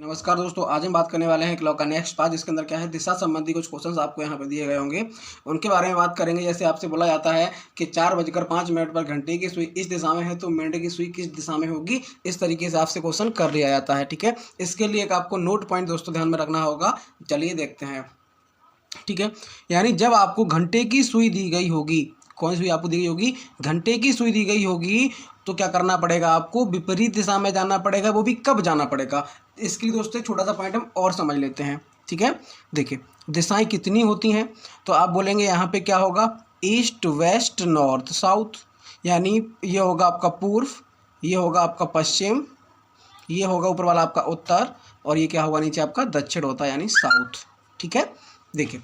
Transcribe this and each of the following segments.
नमस्कार दोस्तों, आज हम बात करने वाले हैं क्लॉक का नेक्स्ट पार्ट, जिसके अंदर क्या है दिशा संबंधी कुछ क्वेश्चंस आपको यहाँ पे दिए गए होंगे, उनके बारे में बात करेंगे। जैसे आपसे बोला जाता है कि 4:05 पर घंटे की सुई इस दिशा में है तो मिनट की सुई किस दिशा में होगी, इस तरीके से आपसे क्वेश्चन कर लिया जाता है। ठीक है, इसके लिए एक आपको नोट पॉइंट दोस्तों ध्यान में रखना होगा। चलिए देखते हैं। ठीक है, यानी जब आपको घंटे की सुई दी गई होगी, कौन सी सुई आपको दी गई होगी, घंटे की सुई दी गई होगी, तो क्या करना पड़ेगा, आपको विपरीत दिशा में जाना पड़ेगा। वो भी कब जाना पड़ेगा, इसके लिए दोस्तों एक छोटा सा पॉइंट हम और समझ लेते हैं। ठीक है, देखिए दिशाएं कितनी होती हैं, तो आप बोलेंगे यहाँ पे क्या होगा, ईस्ट वेस्ट नॉर्थ साउथ, यानी ये होगा आपका पूर्व, ये होगा आपका पश्चिम, ये होगा ऊपर वाला आपका उत्तर, और ये क्या होगा नीचे आपका दक्षिण होता है यानी साउथ। ठीक है, देखिए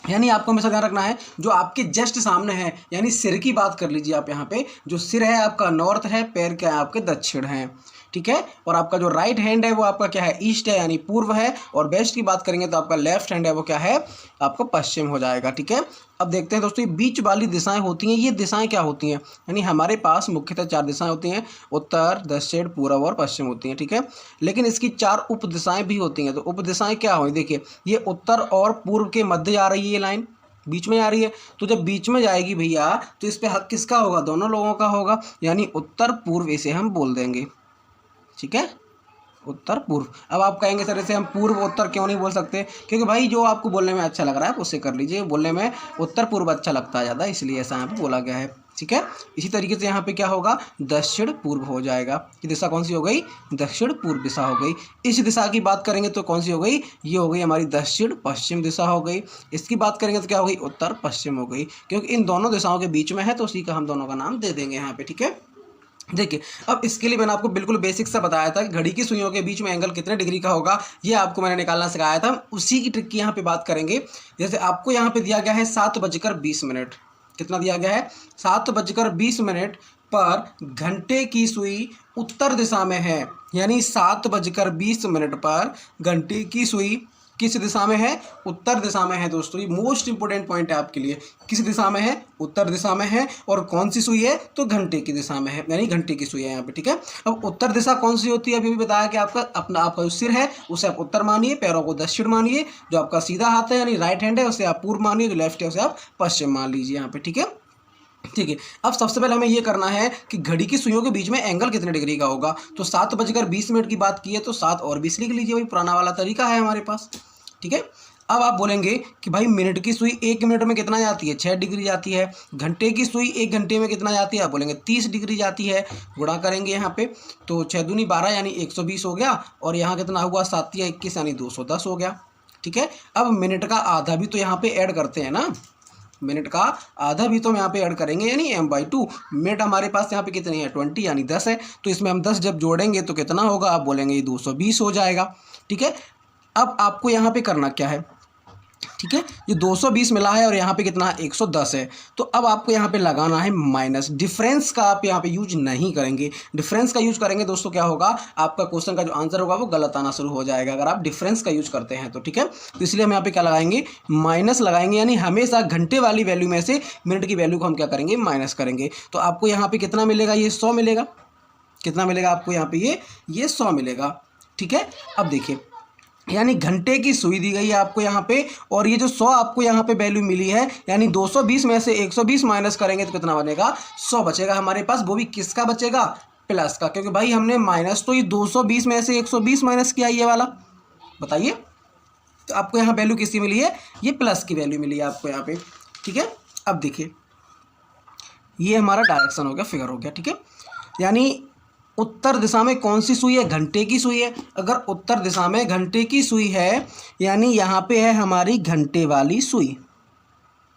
यानी आपको हमेशा ध्यान रखना है जो आपके जस्ट सामने है, यानी सिर की बात कर लीजिए आप। यहाँ पे जो सिर है आपका नॉर्थ है, पैर क्या है आपके दक्षिण है। ठीक है, और आपका जो राइट हैंड है वो आपका क्या है, ईस्ट है यानी पूर्व है, और वेस्ट की बात करेंगे तो आपका लेफ्ट हैंड है वो क्या है, आपका पश्चिम हो जाएगा। ठीक है, अब देखते हैं दोस्तों, ये बीच वाली दिशाएं होती हैं, ये दिशाएं क्या होती हैं, यानी हमारे पास मुख्यतः 4 दिशाएं होती हैं, उत्तर दक्षिण पूर्व और पश्चिम होती हैं। ठीक है, लेकिन इसकी 4 उप दिशाएं भी होती हैं। तो उप दिशाएं क्या हुई, देखिए ये उत्तर और पूर्व के मध्य जा रही है, ये लाइन बीच में आ रही है। तो जब बीच में जाएगी भैया तो इस पे हक किसका होगा, दोनों लोगों का होगा, यानी उत्तर पूर्व इसे हम बोल देंगे। ठीक है, उत्तर पूर्व। अब आप कहेंगे सर इसे हम पूर्व उत्तर क्यों नहीं बोल सकते, क्योंकि भाई जो आपको बोलने में अच्छा लग रहा है आप उससे कर लीजिए, बोलने में उत्तर पूर्व अच्छा लगता है ज़्यादा, इसलिए ऐसा यहाँ पे बोला गया है। ठीक है, इसी तरीके से यहाँ पे क्या होगा, दक्षिण पूर्व हो जाएगा। ये दिशा कौन सी हो गई, दक्षिण पूर्व दिशा हो गई। इस दिशा की बात करेंगे तो कौन सी हो गई, ये हो गई हमारी दक्षिण पश्चिम दिशा हो गई। इसकी बात करेंगे तो क्या हो गई, उत्तर पश्चिम हो गई, क्योंकि इन दोनों दिशाओं के बीच में है तो उसी का हम दोनों का नाम दे देंगे यहाँ पे। ठीक है, देखिए अब इसके लिए मैंने आपको बिल्कुल बेसिक सा बताया था कि घड़ी की सुइयों के बीच में एंगल कितने डिग्री का होगा, ये आपको मैंने निकालना सिखाया था। उसी की ट्रिक की यहाँ पे बात करेंगे। जैसे आपको यहाँ पे दिया गया है 7:20, कितना दिया गया है, 7:20 पर घंटे की सुई उत्तर दिशा में है, यानी 7:20 पर घंटे की सुई किस दिशा में है, उत्तर दिशा में है। दोस्तों ये मोस्ट इंपोर्टेंट पॉइंट है आपके लिए, किस दिशा में है, उत्तर दिशा में है, और कौन सी सुई है, तो घंटे की दिशा में है, यानी घंटे की सुई है यहाँ पे। ठीक है, अब उत्तर दिशा कौन सी होती है, अभी भी बताया कि आपका जो सिर है उसे आप उत्तर मानिए, पैरों को दक्षिण मानिए, जो आपका सीधा हाथ है यानी राइट हैंड है उसे आप पूर्व मानिए, जो लेफ्ट है उसे आप पश्चिम मान लीजिए यहाँ पे। ठीक है, ठीक है, अब सबसे पहले हमें ये करना है कि घड़ी की सुइयों के बीच में एंगल कितने डिग्री का होगा। तो 7:20 की बात की है तो 7 और 20 लिख लीजिए, वही पुराना वाला तरीका है हमारे पास। ठीक है, अब आप बोलेंगे कि भाई मिनट की सुई 1 मिनट में कितना जाती है, 6 डिग्री जाती है। घंटे की सुई 1 घंटे में कितना जाती है, आप बोलेंगे 30 डिग्री जाती है। गुणा करेंगे यहाँ पे तो 6 दूनी 12 यानी 120 हो गया, और यहाँ कितना हुआ 7 या 21 यानी 210 हो गया। ठीक है, अब मिनट का आधा भी तो यहाँ पे ऐड करते हैं ना, मिनट का आधा भी तो हम यहाँ पे ऐड करेंगे, यानी m/2। मिनट हमारे पास यहाँ पे कितने हैं, 20 यानी 10 है, तो इसमें हम 10 जब जोड़ेंगे तो कितना होगा, आप बोलेंगे ये 220 हो जाएगा। ठीक है, अब आपको यहाँ पे करना क्या है, ठीक है, ये 220 मिला है और यहाँ पे कितना 110 है, तो अब आपको यहाँ पे लगाना है माइनस। डिफरेंस का आप यहाँ पे यूज नहीं करेंगे, डिफरेंस का यूज करेंगे दोस्तों क्या होगा, आपका क्वेश्चन का जो आंसर होगा वो गलत आना शुरू हो जाएगा अगर आप डिफरेंस का यूज करते हैं तो। ठीक है, तो इसलिए हम यहाँ पे क्या लगाएंगे, माइनस लगाएंगे, यानी हमेशा घंटे वाली वैल्यू में से मिनट की वैल्यू को हम क्या करेंगे, माइनस करेंगे। तो आपको यहाँ पे कितना मिलेगा, ये 100 मिलेगा, कितना मिलेगा आपको यहाँ पे, ये 100 मिलेगा। ठीक है, अब देखिए यानी घंटे की सुई दी गई है आपको यहाँ पे, और ये जो 100 आपको यहाँ पे वैल्यू मिली है, यानी 220 में से 120 माइनस करेंगे तो कितना बनेगा, 100 बचेगा हमारे पास। वो भी किसका बचेगा, प्लस का, क्योंकि भाई हमने माइनस तो ये 220 में से 120 माइनस किया, ये वाला बताइए, तो आपको यहाँ वैल्यू किसकी मिली है, ये प्लस की वैल्यू मिली है आपको यहाँ पे। ठीक है, अब देखिए ये हमारा डायरेक्शन हो गया, फिगर हो गया। ठीक है, यानी उत्तर दिशा में कौन सी सुई है, घंटे की सुई है। अगर उत्तर दिशा में घंटे की सुई है, यानी यहाँ पे है हमारी घंटे वाली सुई।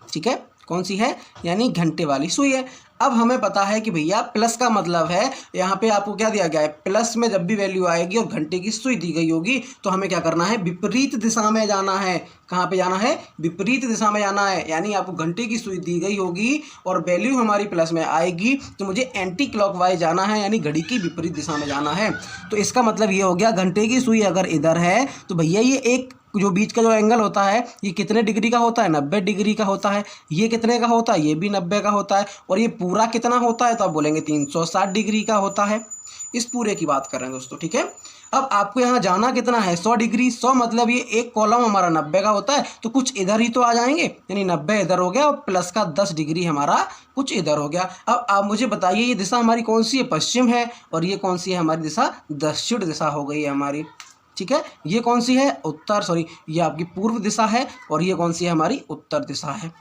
ठीक है, कौन सी है, यानी घंटे वाली सुई है। अब हमें पता है कि भैया प्लस का मतलब है, यहाँ पे आपको क्या दिया गया है, प्लस में जब भी वैल्यू आएगी और घंटे की सुई दी गई होगी तो हमें क्या करना है, विपरीत दिशा में जाना है। कहाँ पे जाना है, विपरीत दिशा में जाना है, यानी आपको घंटे की सुई दी गई होगी और वैल्यू हमारी प्लस में आएगी तो मुझे एंटी क्लॉकवाइज जाना है, यानी घड़ी की विपरीत दिशा में जाना है। तो इसका मतलब ये हो गया, घंटे की सुई अगर इधर है तो भैया ये एक जो बीच का जो एंगल होता है ये कितने डिग्री का होता है, 90 डिग्री का होता है। ये कितने का होता है, ये भी 90 का होता है। और ये पूरा कितना होता है, तो आप बोलेंगे 360 डिग्री का होता है। इस पूरे की बात कर रहे हैं दोस्तों। ठीक है, अब आपको यहाँ जाना कितना है 100 डिग्री। 100 मतलब ये एक कॉलम हमारा 90 का होता है, तो कुछ इधर ही तो आ जाएंगे, यानी 90 इधर हो गया और प्लस का 10 डिग्री हमारा कुछ इधर हो गया। अब आप मुझे बताइए ये दिशा हमारी कौन सी है, पश्चिम है, और ये कौन सी है हमारी दिशा, दक्षिण दिशा हो गई है हमारी। ठीक है, ये कौन सी है, उत्तर, सॉरी ये आपकी पूर्व दिशा है, और ये कौन सी है हमारी उत्तर दिशा है।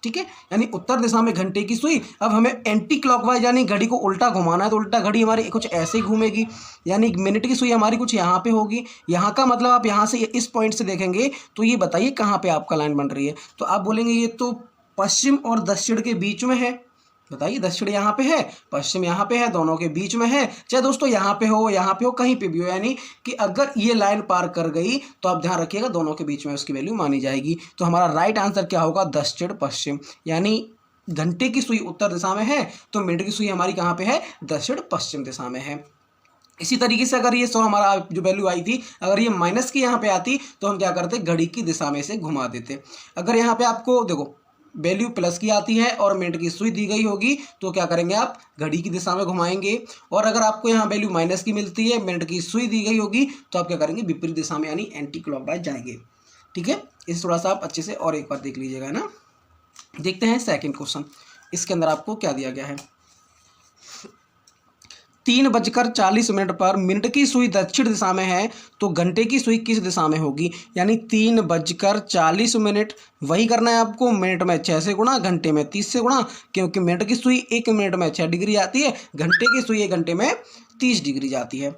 ठीक है, यानी उत्तर दिशा में घंटे की सुई। अब हमें एंटी क्लॉकवाइज यानी घड़ी को उल्टा घुमाना है, तो उल्टा घड़ी हमारी कुछ ऐसे ही घूमेगी, यानी मिनट की सुई हमारी कुछ यहाँ पे होगी। यहाँ का मतलब आप यहाँ से इस पॉइंट से देखेंगे तो ये बताइए कहाँ पे आपका लाइन बन रही है, तो आप बोलेंगे ये तो पश्चिम और दक्षिण के बीच में है। बताइए, दक्षिण यहाँ पे है, पश्चिम यहाँ पे है, दोनों के बीच में है। चाहे दोस्तों यहाँ पे हो, कहीं पे भी हो, यानी कि अगर ये लाइन पार कर गई तो आप ध्यान रखिएगा दोनों के बीच में उसकी वैल्यू मानी जाएगी। तो हमारा राइट आंसर क्या होगा, दक्षिण पश्चिम, यानी घंटे की सुई उत्तर दिशा में है तो मिनट की सुई हमारी कहाँ पे है, दक्षिण पश्चिम दिशा में है। इसी तरीके से अगर ये 100 हमारा जो वैल्यू आई थी, अगर ये माइनस की यहाँ पे आती तो हम क्या करते, घड़ी की दिशा में से घुमा देते। अगर यहाँ पे आपको देखो वैल्यू प्लस की आती है और मिनट की सुई दी गई होगी तो क्या करेंगे, आप घड़ी की दिशा में घुमाएंगे। और अगर आपको यहाँ वैल्यू माइनस की मिलती है, मिनट की सुई दी गई होगी, तो आप क्या करेंगे, विपरीत दिशा में यानी एंटी क्लॉकवाइज जाएंगे। ठीक है, इस थोड़ा सा आप अच्छे से और एक बार देख लीजिएगा ना। देखते हैं सेकंड क्वेश्चन, इसके अंदर आपको क्या दिया गया है। 3:40 पर मिनट की सुई दक्षिण दिशा में है तो घंटे की सुई किस दिशा में होगी, यानी 3:40। वही करना है आपको, मिनट में 6 से गुणा, घंटे में 30 से गुणा, क्योंकि मिनट की सुई 1 मिनट में 6 डिग्री आती है, घंटे की सुई 1 घंटे में 30 डिग्री जाती है।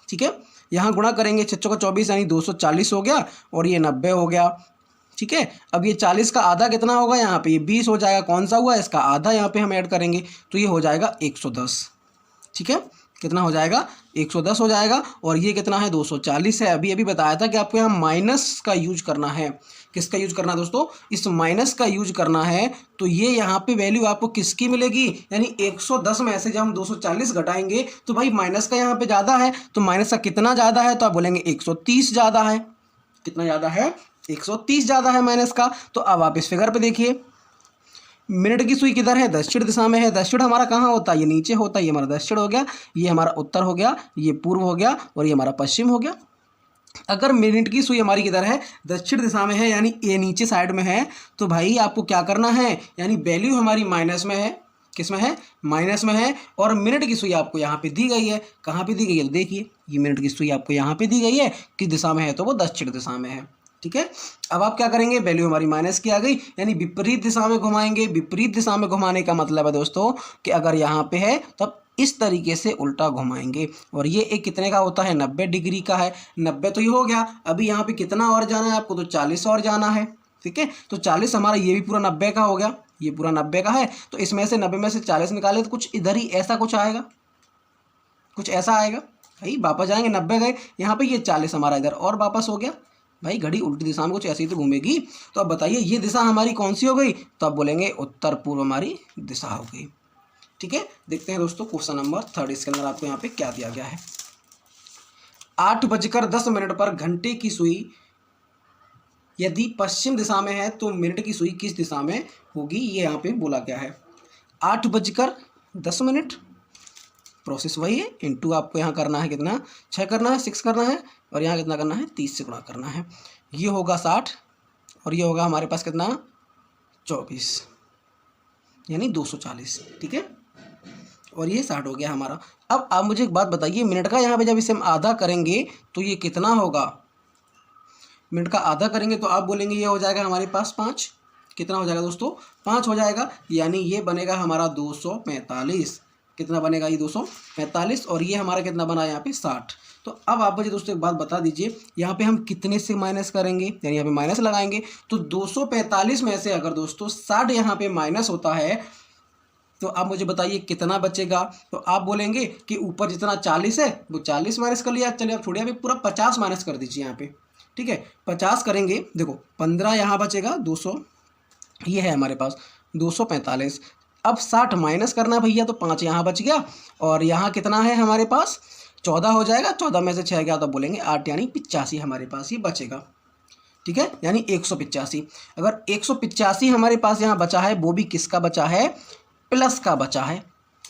ठीक है, यहाँ गुणा करेंगे 6 का 24 यानी 240 हो गया, और ये 90 हो गया। ठीक है, अब ये 40 का आधा कितना होगा, यहाँ पे ये 20 हो जाएगा, कौन सा हुआ इसका आधा, यहाँ पे हम ऐड करेंगे तो ये हो जाएगा 110। ठीक है, कितना हो जाएगा, 110 हो जाएगा, और ये कितना है 240 है। अभी अभी बताया था कि आपको यहाँ माइनस का यूज करना है। किसका यूज करना है दोस्तों, इस माइनस का यूज करना है। तो ये यहाँ पे वैल्यू आपको किसकी मिलेगी, यानी 110 में से जब हम 240 घटाएंगे तो भाई माइनस का यहाँ पे ज़्यादा है, तो माइनस का कितना ज़्यादा है, तो आप बोलेंगे 130 ज़्यादा है। कितना ज़्यादा है, 130 ज़्यादा है माइनस का। तो अब आप इस फिगर पे देखिए, मिनट की सुई किधर है, दक्षिण दिशा में है। दक्षिण हमारा कहाँ होता है, ये नीचे होता है, ये हमारा दक्षिण हो गया, ये हमारा उत्तर हो गया, ये पूर्व हो गया, और ये हमारा पश्चिम हो गया। अगर मिनट की सुई हमारी किधर है, दक्षिण दिशा में है, यानी ये नीचे साइड में है, तो भाई आपको क्या करना है, यानी वैल्यू हमारी माइनस में है। किस में है, माइनस में है, और मिनट की सुई आपको यहाँ पे दी गई है। कहाँ पे दी गई है, देखिए ये मिनट की सुई आपको यहाँ पे दी गई है, किस दिशा में है, तो वो दक्षिण दिशा में है। ठीक है, अब आप क्या करेंगे, वैल्यू हमारी माइनस की आ गई, यानी विपरीत दिशा में घुमाएंगे। विपरीत दिशा में घुमाने का मतलब है दोस्तों कि अगर यहाँ पे है तब इस तरीके से उल्टा घुमाएंगे, और ये एक कितने का होता है, 90 डिग्री का है। 90 तो ये हो गया, अभी यहाँ पे कितना और जाना है आपको, तो 40 और जाना है। ठीक है, तो 40 हमारा ये भी पूरा 90 का हो गया, ये पूरा 90 का है, तो इसमें से 90 में से 40 निकाले तो कुछ इधर ही ऐसा कुछ आएगा, कुछ ऐसा आएगा। भाई वापस जाएंगे, 90 गए, यहाँ पे ये 40 हमारा इधर और वापस हो गया। भाई घड़ी उल्टी दिशा में कुछ ऐसे ही तो घूमेगी। तो अब बताइए ये दिशा हमारी कौन सी हो गई, तो आप बोलेंगे उत्तर पूर्व हमारी दिशा हो गई। ठीक है, देखते हैं दोस्तों क्वेश्चन नंबर 3, इसके अंदर आपको यहाँ पे क्या दिया गया है। 8:10 पर घंटे की सुई यदि पश्चिम दिशा में है तो मिनट की सुई किस दिशा में होगी, ये यहाँ पे बोला गया है। 8:10, प्रोसेस वही है, इनटू आपको यहाँ करना है कितना, 6 करना है, 6 करना है, और यहाँ कितना करना है, 30 से गुणा करना है। ये होगा 60, और ये होगा हमारे पास कितना, 24, यानी 240। ठीक है, और ये 60 हो गया हमारा। अब आप मुझे एक बात बताइए, मिनट का यहाँ पे जब इसे हम आधा करेंगे तो ये कितना होगा, मिनट का आधा करेंगे तो आप बोलेंगे ये हो जाएगा हमारे पास 5। कितना हो जाएगा दोस्तों, 5 हो जाएगा, यानी ये बनेगा हमारा 245। कितना बनेगा, ये 245, और ये हमारा कितना बना यहाँ पे 60। तो अब आप मुझे दोस्तों एक बात बता दीजिए, यहाँ पे हम कितने से माइनस करेंगे, यानी यहाँ पे माइनस लगाएंगे, तो 245 में से अगर दोस्तों 60 यहाँ पे माइनस होता है तो आप मुझे बताइए कितना बचेगा। तो आप बोलेंगे कि ऊपर जितना 40 है वो 40 माइनस कर लिया, चलिए आप छोड़िए, अभी पूरा 50 माइनस कर दीजिए यहाँ पे। ठीक है, 50 करेंगे, देखो 15 यहाँ बचेगा, 200 ये है हमारे पास 245। अब 60 माइनस करना भैया, तो 5 यहाँ बच गया, और यहाँ कितना है हमारे पास, 14 हो जाएगा। 14 में से 6 गया तो बोलेंगे 8, यानी 85 हमारे पास ये बचेगा। ठीक है, यानी 185। अगर 185 हमारे पास यहाँ बचा है, वो भी किसका बचा है, प्लस का बचा है।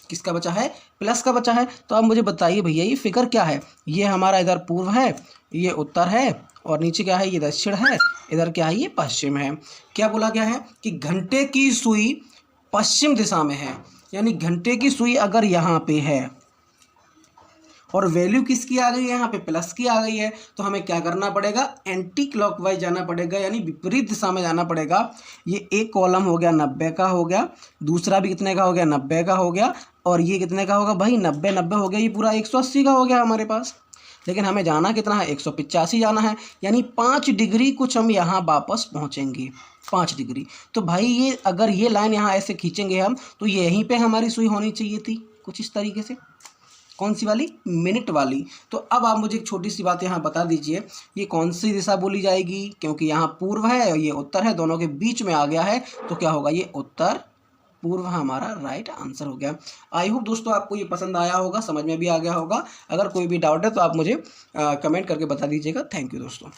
किसका बचा है, प्लस का बचा है। तो अब मुझे बताइए भैया ये फिगर क्या है, ये हमारा इधर पूर्व है, ये उत्तर है, और नीचे क्या है, ये दक्षिण है, इधर क्या है, ये पश्चिम है। क्या बोला गया है कि घंटे की सुई पश्चिम दिशा में है, यानी घंटे की सुई अगर यहाँ पे है और वैल्यू किसकी आ गई है, यहाँ पे प्लस की आ गई है, तो हमें क्या करना पड़ेगा, एंटी क्लॉकवाइज जाना पड़ेगा, यानी विपरीत दिशा में जाना पड़ेगा। ये एक कॉलम हो गया 90 का हो गया, दूसरा भी कितने का हो गया, 90 का हो गया, और ये कितने का होगा भाई, 90 90 हो गया, ये पूरा 180 का हो गया हमारे पास। लेकिन हमें जाना कितना है, 185 जाना है, यानी 5 डिग्री कुछ हम यहाँ वापस पहुँचेंगे, 5 डिग्री। तो भाई ये अगर ये लाइन यहाँ ऐसे खींचेंगे हम, तो यहीं पे हमारी सुई होनी चाहिए थी कुछ इस तरीके से। कौन सी वाली, मिनट वाली। तो अब आप मुझे एक छोटी सी बात यहाँ बता दीजिए, ये कौन सी दिशा बोली जाएगी, क्योंकि यहाँ पूर्व है और ये उत्तर है, दोनों के बीच में आ गया है, तो क्या होगा, ये उत्तर पूर्व हमारा राइट आंसर हो गया। आई होप दोस्तों आपको ये पसंद आया होगा, समझ में भी आ गया होगा। अगर कोई भी डाउट है तो आप मुझे कमेंट करके बता दीजिएगा। थैंक यू दोस्तों।